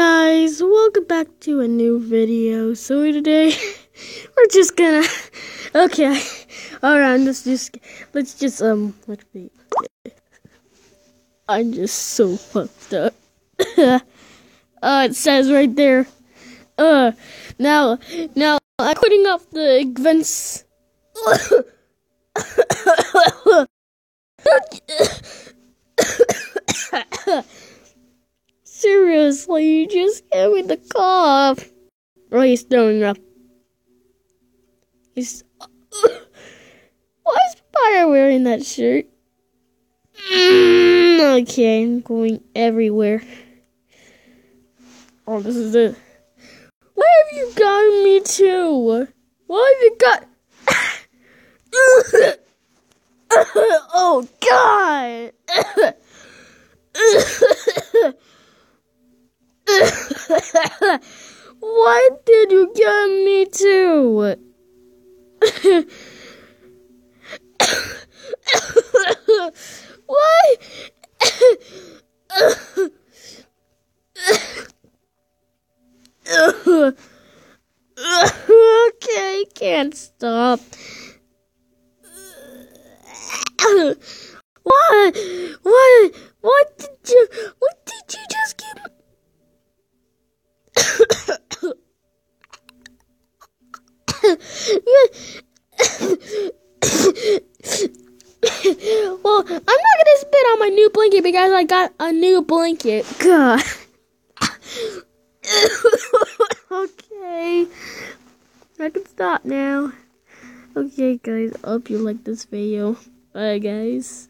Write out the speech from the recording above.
guys, welcome back to a new video. So today we're just gonna alright, let's just I'm just so fucked up. It says right there, now I'm putting up the events. Seriously, you just gave me the cough. Oh, he's throwing up. Why is Papaya wearing that shirt? Okay, I'm going everywhere. Oh, this is it. Where have you gotten me to? What have you got? Oh, God! What did you get me to? Why? Okay, can't stop. What did you just give me? Well, I'm not gonna spit on my new blanket because I got a new blanket. God. Okay. I can stop now. Okay, guys. I hope you like this video. Bye, guys.